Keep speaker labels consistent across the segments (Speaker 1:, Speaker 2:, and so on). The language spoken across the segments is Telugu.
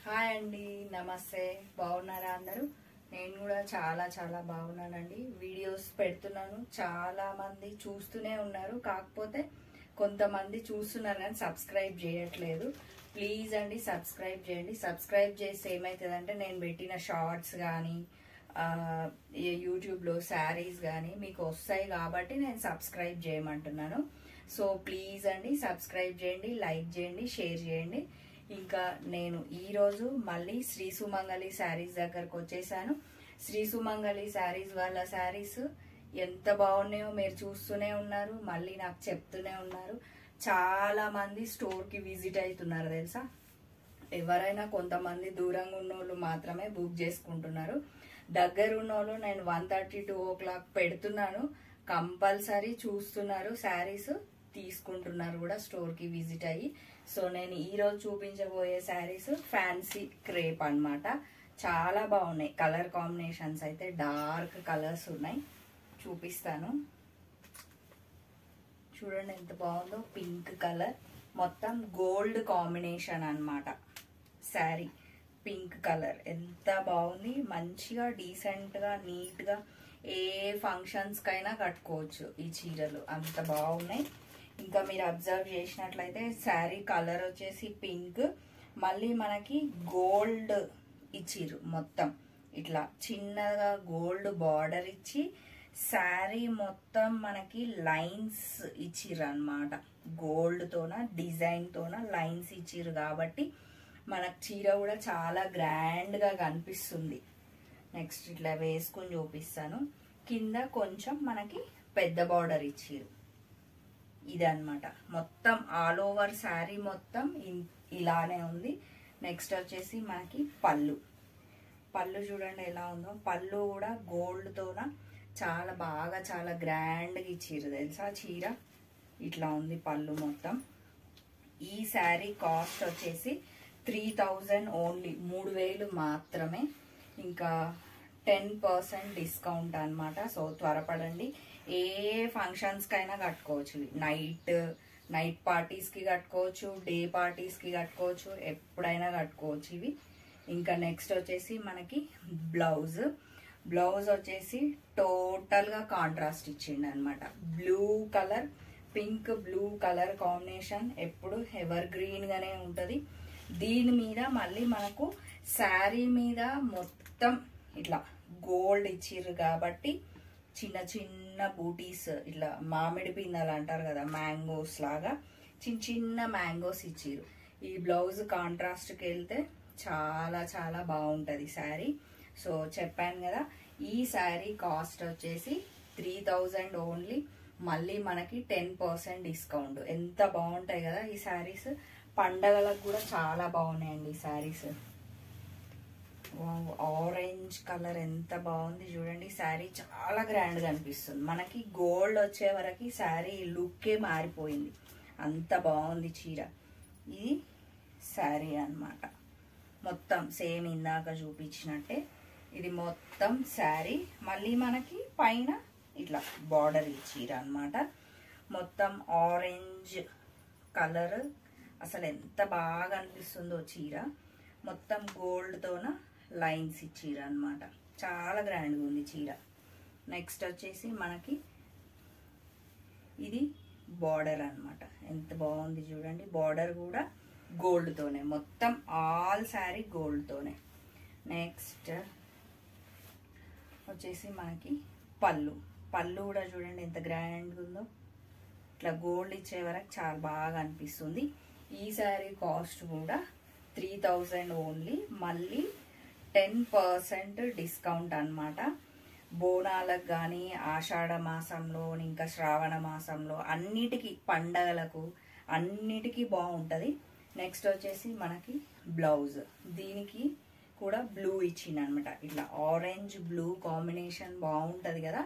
Speaker 1: హాయ్ అండి, నమస్తే. బాగున్నారా అందరూ? నేను కూడా చాలా చాలా బాగున్నానండి. వీడియోస్ పెడుతున్నాను, చాలా మంది చూస్తూనే ఉన్నారు. కాకపోతే కొంతమంది చూస్తున్నారు కానీ సబ్స్క్రైబ్ చేయట్లేదు. ప్లీజ్ అండి సబ్స్క్రైబ్ చేయండి. సబ్స్క్రైబ్ చేస్తే ఏమవుతుందంటే నేను పెట్టిన షార్ట్స్ కానీ యూట్యూబ్లో శారీస్ కానీ మీకు వస్తాయి కాబట్టి నేను సబ్స్క్రైబ్ చేయమంటున్నాను. సో ప్లీజ్ అండి సబ్స్క్రైబ్ చేయండి, లైక్ చేయండి, షేర్ చేయండి. ఇంకా నేను ఈరోజు మళ్ళీ శ్రీ సుమంగళి శారీస్ దగ్గరకు వచ్చేసాను. శ్రీ సుమంగళి శారీస్ వాళ్ళ శారీస్ ఎంత బాగున్నాయో మీరు చూస్తూనే ఉన్నారు, మళ్ళీ నాకు చెప్తూనే ఉన్నారు. చాలా మంది స్టోర్కి విజిట్ అవుతున్నారు తెలుసా. ఎవరైనా కొంతమంది దూరంగా ఉన్నోళ్ళు మాత్రమే బుక్ చేసుకుంటున్నారు. దగ్గర ఉన్నోళ్ళు నేను 1:30 to 2 o'clock పెడుతున్నాను, కంపల్సరీ చూస్తున్నారు, శారీస్ తీసుకుంటున్నారు కూడా స్టోర్కి విజిట్ అయ్యి. సో నేను ఈరోజు చూపించబోయే శారీస్ ఫ్యాన్సీ క్రేప్ అన్నమాట. చాలా బాగున్నాయి. కలర్ కాంబినేషన్స్ అయితే డార్క్ కలర్స్ ఉన్నాయి, చూపిస్తాను. చూడండి ఎంత బాగుందో. పింక్ కలర్, మొత్తం గోల్డ్ కాంబినేషన్ అన్నమాట. శారీ పింక్ కలర్ ఎంత బాగుంది. మంచిగా డీసెంట్గా నీట్గా ఏ ఫంక్షన్స్కైనా కట్టుకోవచ్చు ఈ చీరలు, అంత బాగున్నాయి. ఇంకా మీరు అబ్జర్వ్ చేసినట్లయితే శారీ కలర్ వచ్చేసి పింక్, మళ్ళీ మనకి గోల్డ్ ఇచ్చిర్రు. మొత్తం ఇట్లా చిన్నగా గోల్డ్ బార్డర్ ఇచ్చి శారీ మొత్తం మనకి లైన్స్ ఇచ్చిర్రు అన్నమాట. గోల్డ్ తోన డిజైన్ తోన లైన్స్ ఇచ్చిర్రు కాబట్టి మనకు చీర కూడా చాలా గ్రాండ్ గా కనిపిస్తుంది. నెక్స్ట్ ఇట్లా వేసుకుని చూపిస్తాను. కింద కొంచెం మనకి పెద్ద బార్డర్ ఇచ్చిర్రు. ఇదన్నమాట మొత్తం ఆల్ ఓవర్ శారీ మొత్తం ఇలానే ఉంది. నెక్స్ట్ వచ్చేసి మనకి పళ్ళు. పళ్ళు చూడండి ఎలా ఉందో. పళ్ళు కూడా గోల్డ్ తోన చాలా బాగా చాలా గ్రాండ్గా ఇచ్చిర్రు తెలుసా. చీర ఇట్లా ఉంది పళ్ళు మొత్తం. ఈ శారీ కాస్ట్ వచ్చేసి 3000 ఓన్లీ, 3000 మాత్రమే. ఇంకా 10% డిస్కౌంట్ అన్నమాట. సో త్వరపడండి. ఏ ఫంక్షన్స్కైనా కట్టుకోవచ్చు. నైట్ పార్టీస్కి కట్టుకోవచ్చు, డే పార్టీస్కి కట్టుకోవచ్చు, ఎప్పుడైనా కట్టుకోవచ్చు ఇవి. ఇంకా నెక్స్ట్ వచ్చేసి మనకి బ్లౌజ్. బ్లౌజ్ వచ్చేసి టోటల్గా కాంట్రాస్ట్ ఇచ్చిండు అనమాట. Blue colour, pink blue colour combination ఎప్పుడు ఎవర్ గ్రీన్గానే ఉంటుంది. దీని మీద మళ్ళీ మనకు శారీ మీద మొత్తం ఇట్లా గోల్డ్ ఇచ్చిర్రు కాబట్టి చిన్న చిన్న బూటీస్, ఇట్లా మామిడి పిందలు అంటారు కదా, మ్యాంగోస్ లాగా చిన్న చిన్న మ్యాంగోస్ ఇచ్చిర్రు. ఈ బ్లౌజ్ కాంట్రాస్ట్కి వెళ్తే చాలా చాలా బాగుంటుంది శారీ. సో చెప్పాను కదా, ఈ శారీ కాస్ట్ వచ్చేసి 3000 ఓన్లీ. మళ్ళీ మనకి 10% డిస్కౌంట్. ఎంత బాగుంటాయి కదా ఈ శారీస్. పండగలకు కూడా చాలా బాగున్నాయండి ఈ శారీస్. ఆరెంజ్ కలర్ ఎంత బాగుంది చూడండి. శారీ చాలా గ్రాండ్గా అనిపిస్తుంది. మనకి గోల్డ్ వచ్చే వరకు శారీ లుక్కే మారిపోయింది, అంత బాగుంది చీర. ఇది శారీ అన్నమాట. మొత్తం సేమ్ ఇందాక చూపించినట్టే ఇది మొత్తం శారీ. మళ్ళీ మనకి పైన ఇట్లా బార్డర్ చీర అన్నమాట. మొత్తం ఆరెంజ్ కలర్ అసలు ఎంత బాగా అనిపిస్తుందో చీర. మొత్తం గోల్డ్తోన లైన్స్ ఇచ్చిర్రు అనమాట. చాలా గ్రాండ్గా ఉంది చీర. నెక్స్ట్ వచ్చేసి మనకి ఇది బార్డర్ అన్నమాట. ఎంత బాగుంది చూడండి. బార్డర్ కూడా గోల్డ్తోనే, మొత్తం ఆల్ శారీ గోల్డ్తోనే. నెక్స్ట్ వచ్చేసి మనకి పళ్ళు. పళ్ళు కూడా చూడండి ఎంత గ్రాండ్గా ఉందో. ఇట్లా గోల్డ్ ఇచ్చే వరకు చాలా బాగా అనిపిస్తుంది. ఈ శారీ కాస్ట్ కూడా 3000 ఓన్లీ. మళ్ళీ 10% డిస్కౌంట్ అన్నమాట. బోనాలకు కానీ ఆషాఢ మాసంలో ఇంకా శ్రావణ మాసంలో అన్నిటికీ పండగలకు అన్నిటికీ బాగుంటుంది. నెక్స్ట్ వచ్చేసి మనకి బ్లౌజ్. దీనికి కూడా బ్లూ ఇచ్చింది అనమాట. ఇట్లా ఆరెంజ్ బ్లూ కాంబినేషన్ బాగుంటుంది కదా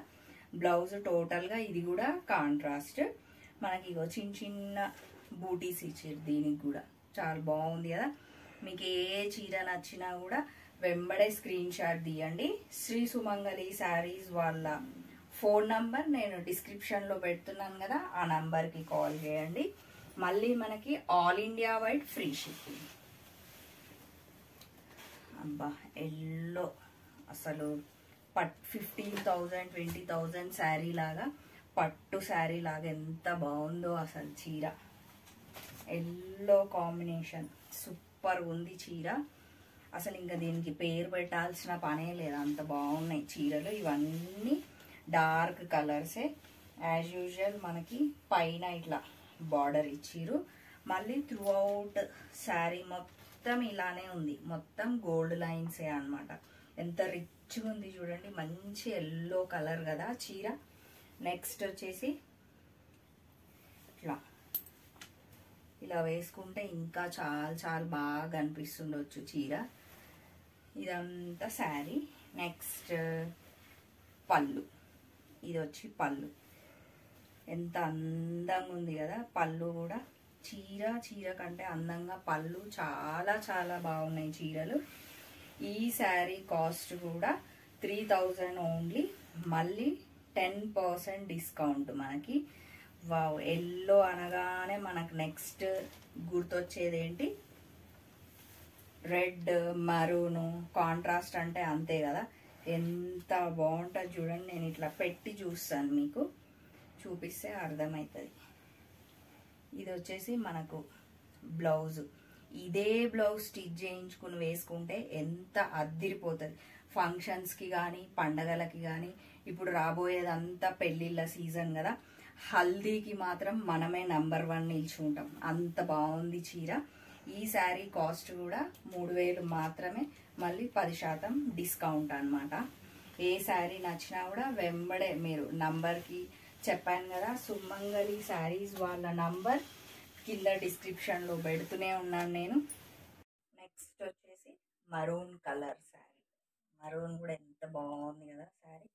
Speaker 1: బ్లౌజ్. టోటల్గా ఇది కూడా కాంట్రాస్ట్. మనకి ఇగో చిన్న చిన్న బూటీస్ ఇచ్చారు. దీనికి కూడా చాలా బాగుంది కదా. మీకు ఏ చీర నచ్చినా కూడా వెంబడే స్క్రీన్ షాట్ తీయండి. శ్రీ సుమంగళి శారీస్ వాళ్ళ ఫోన్ నంబర్ నేను డిస్క్రిప్షన్లో పెడుతున్నాను కదా, ఆ నంబర్కి కాల్ చేయండి. మళ్ళీ మనకి all India wide free shipping. అబ్బా ఎల్లో అసలు 15,000 20,000 శారీ లాగా, పట్టు శారీ లాగా ఎంత బాగుందో అసలు చీర. ఎల్లో కాంబినేషన్ సూపర్ ఉంది చీర. అసలు ఇంకా దీనికి పేరు పెట్టాల్సిన పనే లేదు, అంత బాగున్నాయి చీరలు. ఇవన్నీ డార్క్ కలర్సే. యాజ్ యూజువల్ మనకి పైన ఇట్లా బార్డర్ ఇచ్చిరు. మళ్ళీ త్రూ అవుట్ శారీ మొత్తం ఇలానే ఉంది, మొత్తం గోల్డ్ లైన్సే అనమాట. ఎంత రిచ్గా ఉంది చూడండి, మంచి ఎల్లో కలర్ కదా చీర. నెక్స్ట్ వచ్చేసి ఇలా వేసుకుంటే ఇంకా చాలా చాలా బాగా అనిపిస్తుండొచ్చు చీర. ఇదంతా శారీ. నెక్స్ట్ పళ్ళు, ఇది వచ్చి పళ్ళు. ఎంత అందంగా ఉంది కదా పళ్ళు కూడా. చీర కంటే అందంగా పళ్ళు చాలా చాలా బాగున్నాయి చీరలు. ఈ శారీ కాస్ట్ కూడా 3,000 ఓన్లీ. మళ్ళీ 10% డిస్కౌంట్ మనకి. వావ్, ఎల్లో అనగానే మనకు నెక్స్ట్ గుర్తొచ్చేది ఏంటి? రెడ్, మరూను కాంట్రాస్ట్ అంటే అంతే కదా. ఎంత బాగుంటుంది చూడండి. నేను ఇట్లా పెట్టి చూస్తాను, మీకు చూపిస్తే అర్థమవుతుంది. ఇది వచ్చేసి మనకు బ్లౌజు. ఇదే బ్లౌజ్ స్టిచ్ చేయించుకుని వేసుకుంటే ఎంత అద్దిరిపోతుంది. ఫంక్షన్స్కి కానీ పండగలకి కానీ, ఇప్పుడు రాబోయేదంతా పెళ్ళిళ్ళ సీజన్ కదా, హల్దీకి మాత్రం మనమే నంబర్ 1 నిల్చుంటాం. అంత బాగుంది చీర. ఈ శారీ కాస్ట్ కూడా 3,000 మాత్రమే. మళ్ళీ 10% డిస్కౌంట్ అనమాట. ఏ శారీ నచ్చినా కూడా వెంబడే మీరు నంబర్కి చెప్పాను కదా, సుమంగళి శారీస్ వాళ్ళ నంబర్ కింద డిస్క్రిప్షన్లో పెడుతూనే ఉన్నాను నేను. నెక్స్ట్ వచ్చేసి మరూన్ కలర్ శారీ. మరూన్ కూడా ఎంత బాగుంది కదా శారీ.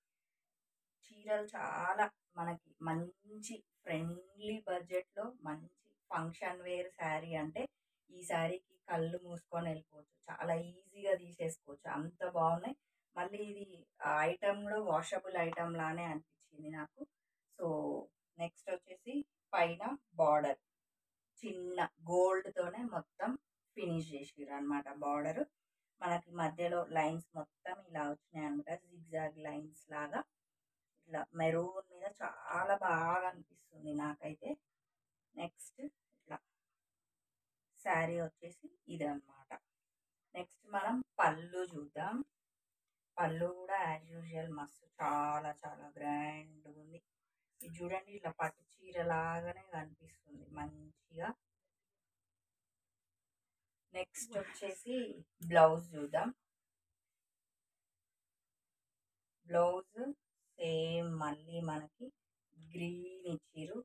Speaker 1: చీరలు చాలా మనకి మంచి ఫ్రెండ్లీ బడ్జెట్లో మంచి ఫంక్షన్ వేర్ శారీ అంటే ఈ శారీకి కళ్ళు మూసుకొని వెళ్ళిపోవచ్చు, చాలా ఈజీగా తీసేసుకోవచ్చు, అంత బాగున్నాయి. మళ్ళీ ఇది ఐటమ్ కూడా వాషబుల్ ఐటమ్ లానే అనిపించింది నాకు. సో నెక్స్ట్ వచ్చేసి పైన బార్డర్ చిన్న గోల్డ్తోనే మొత్తం ఫినిష్ చేసిర్రు అనమాట. బార్డర్ మనకి మధ్యలో లైన్స్ మొత్తం ఇలా వచ్చినాయి అనమాట, జిగ్జాగ్ లైన్స్ లాగా. ఇట్లా మెరూన్ మీద చాలా బాగా అనిపిస్తుంది నాకైతే. నెక్స్ట్ ఇట్లా శారీ వచ్చేసి ఇది అనమాట. నెక్స్ట్ మనం పళ్ళు చూద్దాం. పళ్ళు కూడా యాజ్ యూజువల్ మస్తు చాలా చాలా గ్రాండ్ ఉంది. ఇది చూడండి, ఇట్లా పట్టు చీర లాగానే కనిపిస్తుంది మంచిగా. నెక్స్ట్ వచ్చేసి బ్లౌజ్ చూద్దాం. బ్లౌజ్ సేమ్ మళ్ళీ మనకి గ్రీన్ ఇచ్చిరు,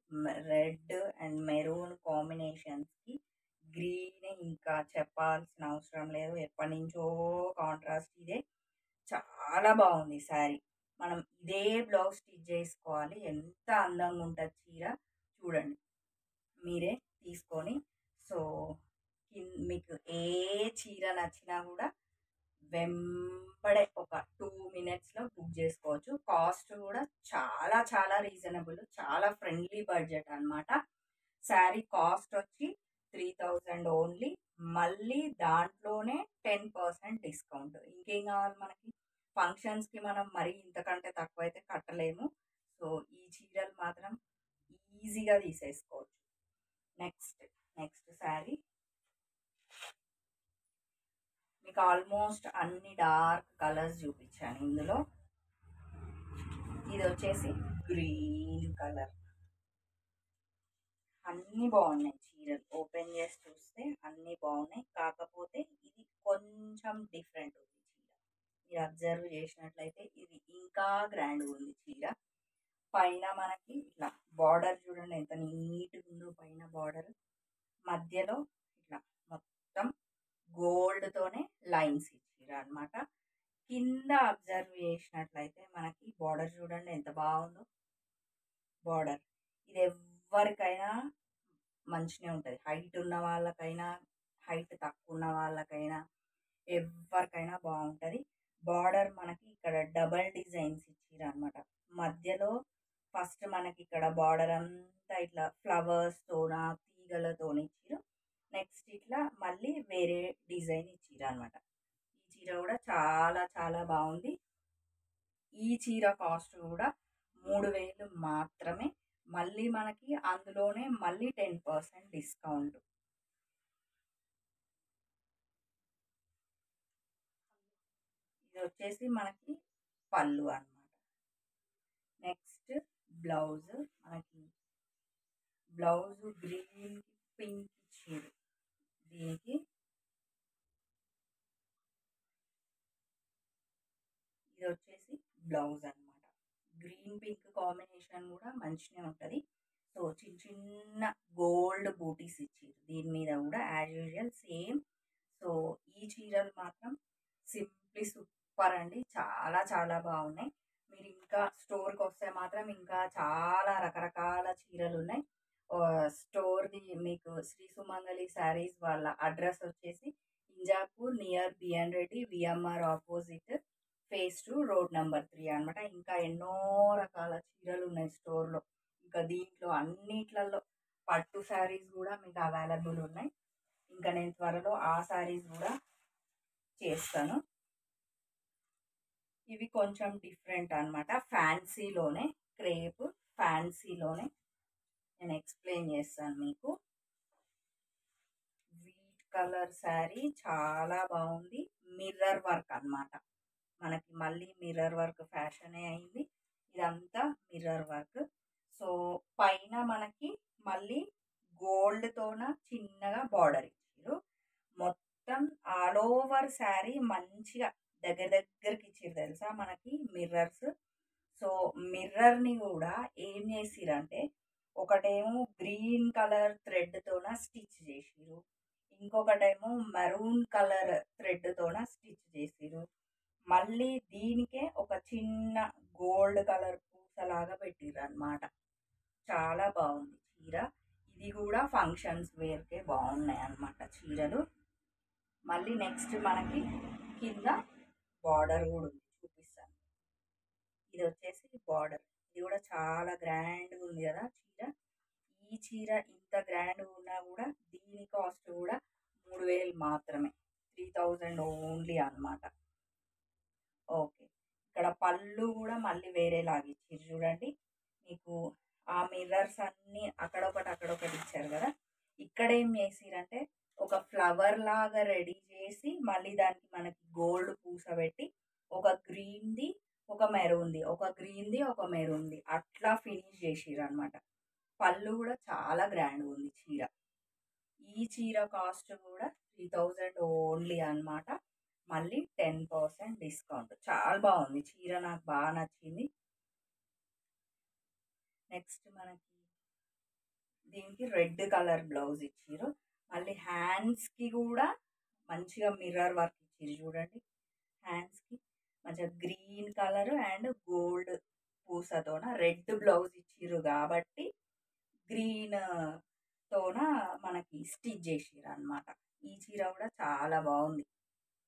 Speaker 1: రెడ్ అండ్ మెరూన్ కాంబినేషన్స్కి. గ్రీన్ ఇంకా చెప్పాల్సిన అవసరం లేదు, ఎప్పటి నుంచో కాంట్రాస్ట్ ఇదే. చాలా బాగుంది శారీ. మనం ఇదే బ్లౌజ్ స్టిచ్ చేసుకోవాలి, ఎంత అందంగా ఉంటుంది చీర చూడండి, మీరే తీసుకొని. సో మీకు ఏ చీర నచ్చినా కూడా వెంబడే ఒక 2 minutesలో బుక్ చేసుకోవచ్చు. కాస్ట్ కూడా చాలా చాలా రీజనబుల్, చాలా ఫ్రెండ్లీ బడ్జెట్ అనమాట. శారీ కాస్ట్ వచ్చి 3,000 ఓన్లీ. మళ్ళీ దాంట్లోనే 10% డిస్కౌంట్. ఇంకేం కావాలి మనకి? ఫంక్షన్స్కి మనం మరీ ఇంతకంటే తక్కువ అయితే కట్టలేము. సో ఈ చీరలు మాత్రం ఈజీగా తీసేసుకోవచ్చు. నెక్స్ట్ శారీ మీకు ఆల్మోస్ట్ అన్ని డార్క్ కలర్స్ చూపించాను ఇందులో. ఇది వచ్చేసి గ్రీన్ కలర్. అన్నీ బాగున్నాయి చీరలు, ఓపెన్ చేసి చూస్తే అన్నీ బాగున్నాయి. కాకపోతే ఇది కొంచెం డిఫరెంట్ ఉంది చీర. మీరు అబ్జర్వ్ చేసినట్లయితే ఇది ఇంకా గ్రాండ్గా ఉంది చీర. పైన మనకి ఇట్లా బార్డర్ చూడండి ఎంత నీట్గా ఉందో. పైన బార్డర్ మధ్యలో ఇట్లా మొత్తం గోల్డ్తోనే లైన్స్ ఇచ్చిర్రు అనమాట. కింద అబ్జర్వ్ చేసినట్లయితే మనకి బార్డర్ చూడండి ఎంత బాగుందో. బార్డర్ ఇది ఎవరికైనా మంచిగా ఉంటుంది, హైట్ ఉన్న వాళ్ళకైనా హైట్ తక్కువ ఉన్న వాళ్ళకైనా ఎవరికైనా బాగుంటుంది. బార్డర్ మనకి ఇక్కడ డబల్ డిజైన్స్ ఇచ్చిర్రు అనమాట. మధ్యలో ఫస్ట్ మనకి ఇక్కడ బార్డర్ అంతా ఇట్లా ఫ్లవర్స్తోన తీగలతో ఇచ్చిర్రు. నెక్స్ట్ ఇట్లా మళ్ళీ వేరే డిజైన్ ఇచ్చిర్రు అనమాట. ఈ చీర కూడా చాలా చాలా బాగుంది. ఈ చీర కాస్ట్ కూడా 3000 మాత్రమే. మళ్ళీ మనకి అందులోనే మళ్ళీ 10% డిస్కౌంట్. ఇది వచ్చేసి మనకి పళ్ళు అన్నమాట. నెక్స్ట్ బ్లౌజ్, మనకి బ్లౌజ్ గ్రీన్ పింక్ ఇచ్చారు. దీనికి ఇది వచ్చేసి బ్లౌజ్ అన్నమాట. గ్రీన్ పింక్ కాంబినేషన్ కూడా మంచిగా ఉంటుంది. సో చిన్న చిన్న గోల్డ్ బూటీస్ ఇచ్చారు దీని మీద కూడా యాజ్ యూజువల్ సేమ్. సో ఈ చీరలు మాత్రం సింప్లీ సూపర్ అండి, చాలా చాలా బాగున్నాయి. మీరు ఇంకా స్టోర్కి వస్తే మాత్రం ఇంకా చాలా రకరకాల చీరలు ఉన్నాయి. స్టోర్ది మీకు శ్రీ సుమంగళి శారీస్ వాళ్ళ అడ్రస్ వచ్చేసి Injapur near BN Reddy VMR opposite phase 2 road number 3 అనమాట. ఇంకా ఎన్నో రకాల చీరలు ఉన్నాయి స్టోర్లో. ఇంకా దీంట్లో అన్నిట్లలో పట్టు శారీస్ కూడా మీకు అవైలబుల్ ఉన్నాయి. ఇంకా నేను త్వరలో ఆ శారీస్ కూడా చేస్తాను. ఇవి కొంచెం డిఫరెంట్ అనమాట, ఫ్యాన్సీలోనే, క్రేప్ ఫ్యాన్సీలోనే నేను ఎక్స్ప్లెయిన్ చేస్తాను మీకు. వీట్ కలర్ శారీ చాలా బాగుంది. మిర్రర్ వర్క్ అన్నమాట. మనకి మళ్ళీ మిర్రర్ వర్క్ ఫ్యాషనే అయింది. ఇదంతా మిర్రర్ వర్క్. సో పైన మనకి మళ్ళీ గోల్డ్తోన చిన్నగా బార్డర్ ఇచ్చారు. మొత్తం ఆల్ ఓవర్ శారీ మంచిగా దగ్గరికి ఇచ్చారు తెలుసా మనకి మిర్రర్స్. సో మిర్రర్ని కూడా ఏం చేసిరంటే, ఒకటేమో గ్రీన్ కలర్ థ్రెడ్తోన స్టిచ్ చేసిరు, ఇంకొకటేమో మరూన్ కలర్ థ్రెడ్తోన స్టిచ్ చేసిరు. మళ్ళీ దీనికే ఒక చిన్న గోల్డ్ కలర్ పూసలాగా పెట్టిర్రు అనమాట. చాలా బాగుంది చీర. ఇది కూడా ఫంక్షన్స్ వేర్కే బాగున్నాయి అన్నమాట చీరలు. మళ్ళీ నెక్స్ట్ మనకి కింద బార్డర్ కూడా ఉంది, చూపిస్తాను. ఇది వచ్చేసి బార్డర్. ఇది కూడా చాలా గ్రాండ్గా ఉంది కదా చీర. ఈ చీర ఇంత గ్రాండ్గా ఉన్నా కూడా దీని కాస్ట్ కూడా 3000 మాత్రమే, 3000 ఓన్లీ అన్నమాట. ఓకే, ఇక్కడ పళ్ళు కూడా మళ్ళీ వేరేలాగా ఇచ్చారు చూడండి. మీకు ఆ మిర్రర్స్ అన్నీ అక్కడొకటి ఇచ్చారు కదా. ఇక్కడ ఏం చేసిరంటే ఒక ఫ్లవర్ లాగా రెడీ చేసి మళ్ళీ దానికి మనకి గోల్డ్ పూస పెట్టి ఒక గ్రీన్ది ఒక మెరూన్ది, ఒక గ్రీన్ది ఒక మెరూన్ది అట్లా ఫినిష్ చేసిరు అనమాట. పళ్ళు కూడా చాలా గ్రాండ్గా ఉంది చీర. ఈ చీర కాస్ట్ కూడా 3000 ఓన్లీ అన్నమాట. మళ్ళీ 10% డిస్కౌంట్. చాలా బాగుంది చీర, నాకు బాగా నచ్చింది. నెక్స్ట్ మనకి దీనికి రెడ్ కలర్ బ్లౌజ్ ఇచ్చారు. మళ్ళీ హ్యాండ్స్కి కూడా మంచిగా మిర్రర్ వర్క్ ఇచ్చారు చూడండి. హ్యాండ్స్కి మంచిగా గ్రీన్ కలర్ అండ్ గోల్డ్ పూసతోన రెడ్ బ్లౌజ్ ఇచ్చిర్రు కాబట్టి గ్రీన్ తోన మనకి స్టిచ్ చేసిర్రు అనమాట. ఈ చీర కూడా చాలా బాగుంది,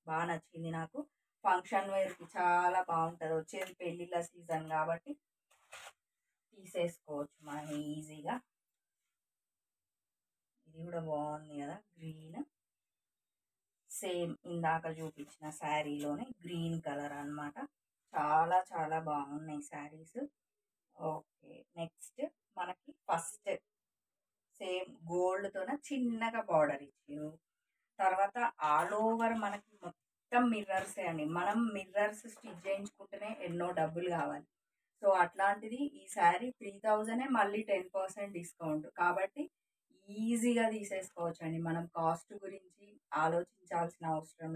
Speaker 1: బాగా నచ్చింది నాకు. ఫంక్షన్ వేర్కి చాలా బాగుంటుంది. వచ్చేది పెళ్ళిళ్ళ సీజన్ కాబట్టి తీసేసుకోవచ్చు మనం ఈజీగా. ఇది కూడా బాగుంది కదా, గ్రీన్. సేమ్ ఇందాక చూపించిన శారీలోనే గ్రీన్ కలర్ అన్నమాట. చాలా చాలా బాగున్నాయి శారీస్. ఓకే, నెక్స్ట్ మనకి ఫస్ట్ సేమ్ గోల్డ్తోన చిన్నగా బార్డర్ ఇచ్చారు. తర్వాత ఆల్ ఓవర్ మనకి మొత్తం మిర్రర్సే అండి. మనం మిర్రర్స్ స్టిచ్ చేయించుకుంటేనే ఎన్నో డబ్బులు కావాలి. సో అట్లాంటిది ఈ శారీ 3000 మళ్ళీ 10% డిస్కౌంట్ కాబట్టి ఈజీగా తీసేసుకోవచ్చు అండి. మనం కాస్ట్ గురించి ఆలోచించాల్సిన అవసరం